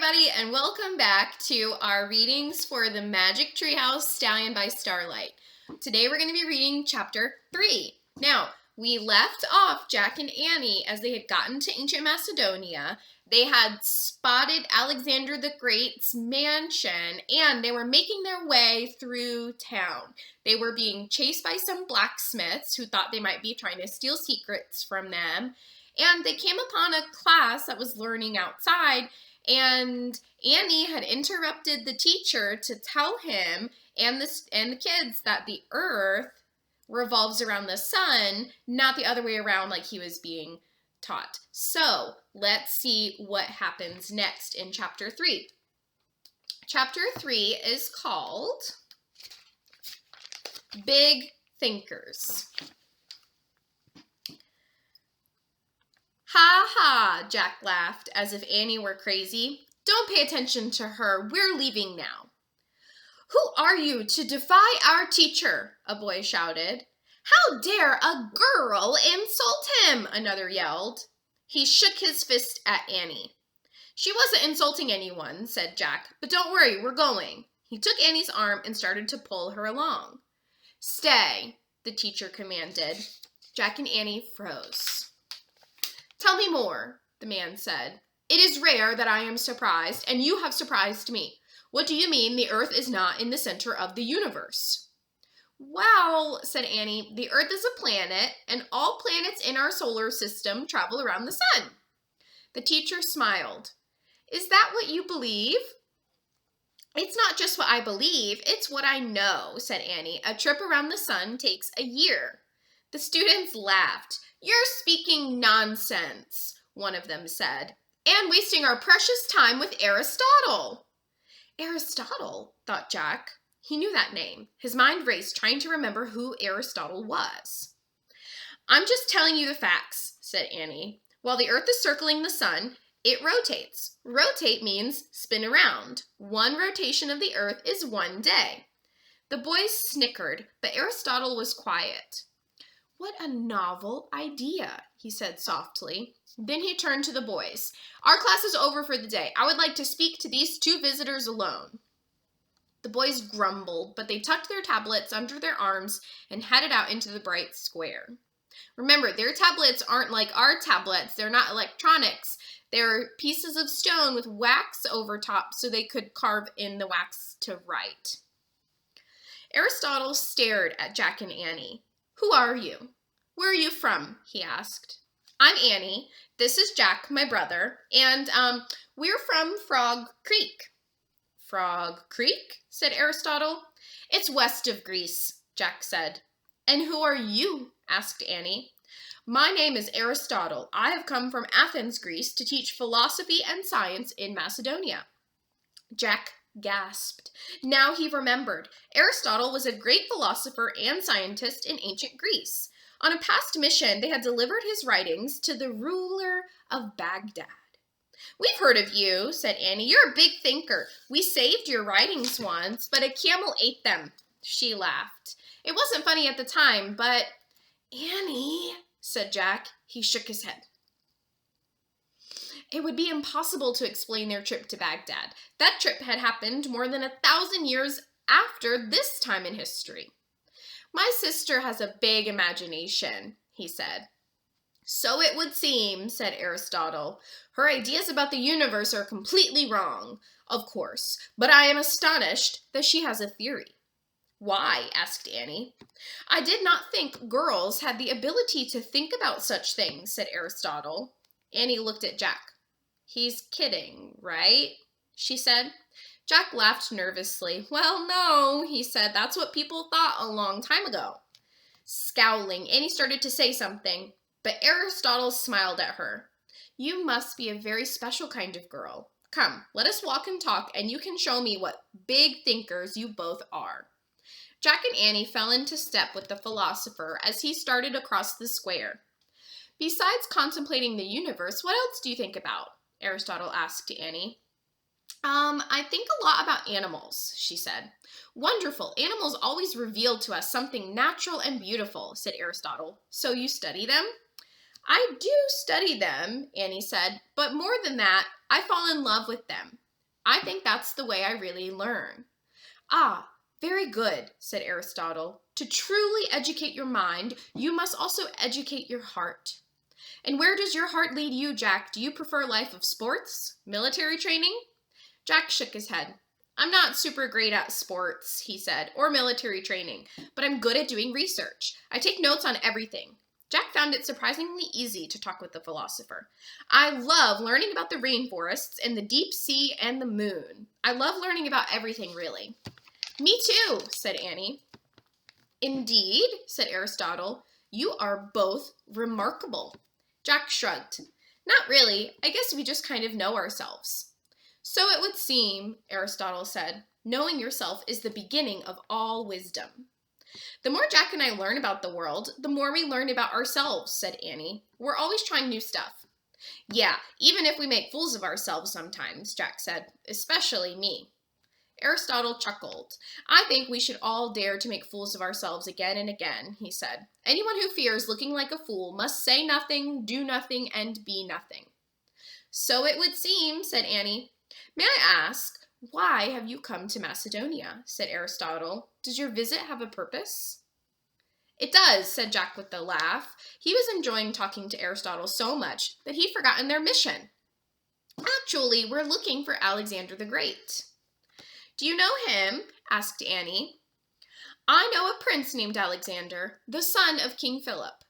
everybody, and welcome back to our readings for the Magic Treehouse Stallion by Starlight. Today we're going to be reading Chapter 3. Now, we left off Jack and Annie as they had gotten to ancient Macedonia. They had spotted Alexander the Great's mansion, and they were making their way through town. They were being chased by some blacksmiths who thought they might be trying to steal secrets from them. And they came upon a class that was learning outside, and Annie had interrupted the teacher to tell him and the kids that the earth revolves around the sun, not the other way around like he was being taught. So let's see what happens next in Chapter 3. Chapter 3 is called Big Thinkers. Ha ha, Jack laughed, as if Annie were crazy. Don't pay attention to her. We're leaving now. Who are you to defy our teacher? A boy shouted. How dare a girl insult him? Another yelled. He shook his fist at Annie. She wasn't insulting anyone, said Jack, but don't worry, we're going. He took Annie's arm and started to pull her along. Stay, the teacher commanded. Jack and Annie froze. Tell me more, the man said. It is rare that I am surprised, and you have surprised me. What do you mean the Earth is not in the center of the universe? Well, said Annie, the Earth is a planet, and all planets in our solar system travel around the sun. The teacher smiled. Is that what you believe? It's not just what I believe, it's what I know, said Annie. A trip around the sun takes a year. The students laughed. You're speaking nonsense, one of them said, and wasting our precious time with Aristotle. Aristotle, thought Jack. He knew that name. His mind raced, trying to remember who Aristotle was. I'm just telling you the facts, said Annie. While the Earth is circling the sun, it rotates. Rotate means spin around. One rotation of the Earth is 1 day. The boys snickered, but Aristotle was quiet. What a novel idea, he said softly. Then he turned to the boys. Our class is over for the day. I would like to speak to these 2 visitors alone. The boys grumbled, but they tucked their tablets under their arms and headed out into the bright square. Remember, their tablets aren't like our tablets. They're not electronics. They're pieces of stone with wax over top so they could carve in the wax to write. Aristotle stared at Jack and Annie. Who are you? Where are you from? He asked. I'm Annie. This is Jack, my brother, and we're from Frog Creek. Frog Creek? Said Aristotle. It's west of Greece, Jack said. And who are you? Asked Annie. My name is Aristotle. I have come from Athens, Greece, to teach philosophy and science in Macedonia. Jack gasped. Now he remembered. Aristotle was a great philosopher and scientist in ancient Greece. On a past mission, they had delivered his writings to the ruler of Baghdad. We've heard of you, said Annie. You're a big thinker. We saved your writings once, but a camel ate them. She laughed. It wasn't funny at the time, but... Annie, said Jack. He shook his head. It would be impossible to explain their trip to Baghdad. That trip had happened more than 1,000 years after this time in history. My sister has a big imagination, he said. So it would seem, said Aristotle. Her ideas about the universe are completely wrong, of course, but I am astonished that she has a theory. Why? Asked Annie. I did not think girls had the ability to think about such things, said Aristotle. Annie looked at Jack. He's kidding, right? She said. Jack laughed nervously. Well, no, he said. That's what people thought a long time ago. Scowling, Annie started to say something, but Aristotle smiled at her. You must be a very special kind of girl. Come, let us walk and talk, and you can show me what big thinkers you both are. Jack and Annie fell into step with the philosopher as he started across the square. Besides contemplating the universe, what else do you think about? Aristotle asked Annie. I think a lot about animals, she said. Wonderful. Animals always reveal to us something natural and beautiful, said Aristotle. So you study them? I do study them, Annie said, but more than that, I fall in love with them. I think that's the way I really learn. Ah, very good, said Aristotle. To truly educate your mind, you must also educate your heart. And where does your heart lead you, Jack? Do you prefer a life of sports? Military training? Jack shook his head. I'm not super great at sports, he said, or military training, but I'm good at doing research. I take notes on everything. Jack found it surprisingly easy to talk with the philosopher. I love learning about the rainforests and the deep sea and the moon. I love learning about everything, really. Me too, said Annie. Indeed, said Aristotle. You are both remarkable. Jack shrugged. Not really. I guess we just kind of know ourselves. So it would seem, Aristotle said, knowing yourself is the beginning of all wisdom. The more Jack and I learn about the world, the more we learn about ourselves, said Annie. We're always trying new stuff. Yeah, even if we make fools of ourselves sometimes, Jack said, especially me. Aristotle chuckled. I think we should all dare to make fools of ourselves again and again, he said. Anyone who fears looking like a fool must say nothing, do nothing, and be nothing. So it would seem, said Annie. May I ask, why have you come to Macedonia? Said Aristotle. Does your visit have a purpose? It does, said Jack with a laugh. He was enjoying talking to Aristotle so much that he'd forgotten their mission. Actually, we're looking for Alexander the Great. Do you know him? Asked Annie. I know a prince named Alexander, the son of King Philip.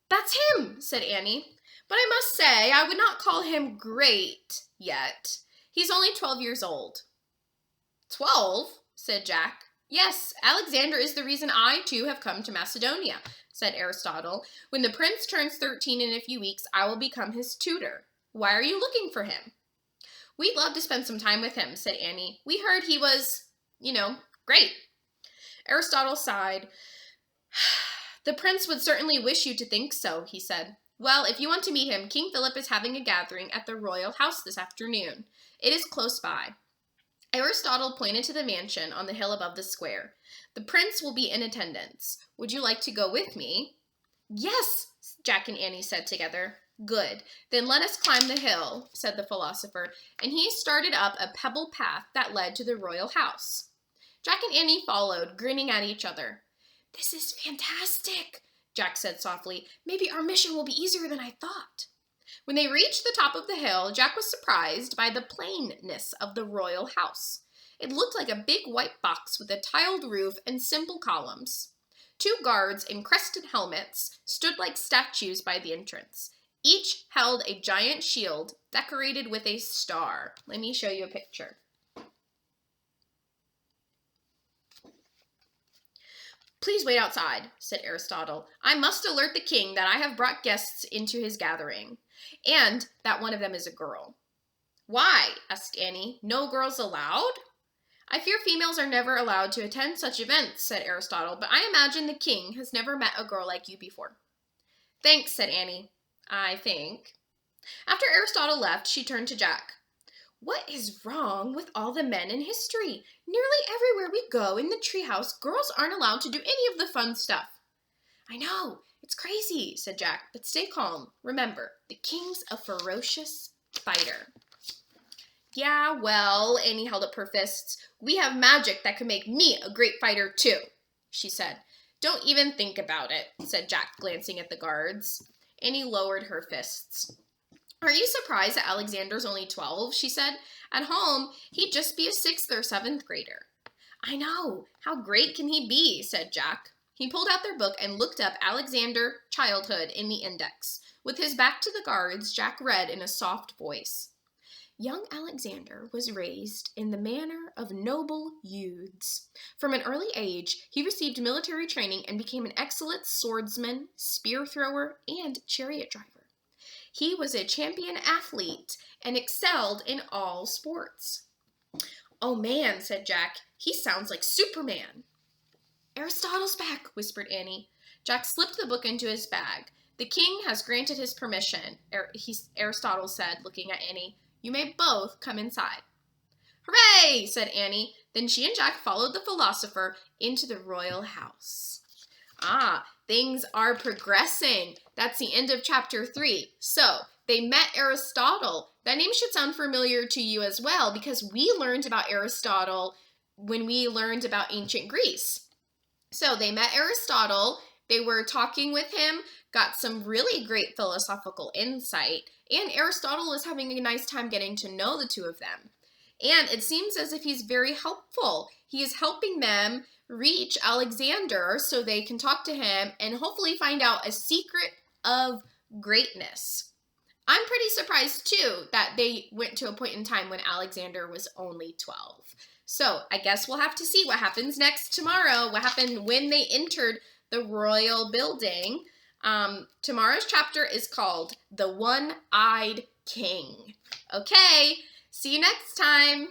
That's him, said Annie. But I must say, I would not call him great yet. He's only 12 years old. 12? Said Jack. Yes, Alexander is the reason I, too, have come to Macedonia, said Aristotle. When the prince turns 13 in a few weeks, I will become his tutor. Why are you looking for him? We'd love to spend some time with him, said Annie. We heard he was, great. Aristotle sighed. The prince would certainly wish you to think so, he said. Well, if you want to meet him, King Philip is having a gathering at the royal house this afternoon. It is close by. Aristotle pointed to the mansion on the hill above the square. The prince will be in attendance. Would you like to go with me? Yes, Jack and Annie said together. Good. Then let us climb the hill, said the philosopher, and he started up a pebble path that led to the royal house. Jack and Annie followed, grinning at each other. This is fantastic, Jack said softly. Maybe our mission will be easier than I thought. When they reached the top of the hill, Jack was surprised by the plainness of the royal house. It looked like a big white box with a tiled roof and simple columns. 2 guards in crested helmets stood like statues by the entrance. Each held a giant shield decorated with a star. Let me show you a picture. Please wait outside, said Aristotle. I must alert the king that I have brought guests into his gathering, and that one of them is a girl. Why? Asked Annie. No girls allowed? I fear females are never allowed to attend such events, said Aristotle, but I imagine the king has never met a girl like you before. Thanks, said Annie. I think. After Aristotle left, she turned to Jack. What is wrong with all the men in history? Nearly everywhere we go in the treehouse, girls aren't allowed to do any of the fun stuff. I know, it's crazy, said Jack, but stay calm. Remember, the king's a ferocious fighter. Yeah, well, Annie held up her fists. We have magic that could make me a great fighter, too, she said. Don't even think about it, said Jack, glancing at the guards. Annie lowered her fists. Aren't you surprised that Alexander's only 12? She said. At home, he'd just be a 6th or 7th grader. I know. How great can he be? Said Jack. He pulled out their book and looked up Alexander Childhood in the index. With his back to the guards, Jack read in a soft voice. Young Alexander was raised in the manner of noble youths. From an early age, he received military training and became an excellent swordsman, spear thrower, and chariot driver. He was a champion athlete and excelled in all sports. Oh man, said Jack, he sounds like Superman. Aristotle's back, whispered Annie. Jack slipped the book into his bag. The king has granted his permission, Aristotle said, looking at Annie. You may both come inside. Hooray, said Annie. Then she and Jack followed the philosopher into the royal house. Things are progressing. That's the end of chapter 3. So, they met Aristotle. That name should sound familiar to you as well because we learned about Aristotle when we learned about ancient Greece. So they met Aristotle, they were talking with him, got some really great philosophical insight, and Aristotle is having a nice time getting to know the two of them. And it seems as if he's very helpful. He is helping them reach Alexander so they can talk to him and hopefully find out a secret of greatness. I'm pretty surprised too that they went to a point in time when Alexander was only 12. So I guess we'll have to see what happens next tomorrow, what happened when they entered the royal building. Tomorrow's chapter is called The One-Eyed King. Okay, see you next time.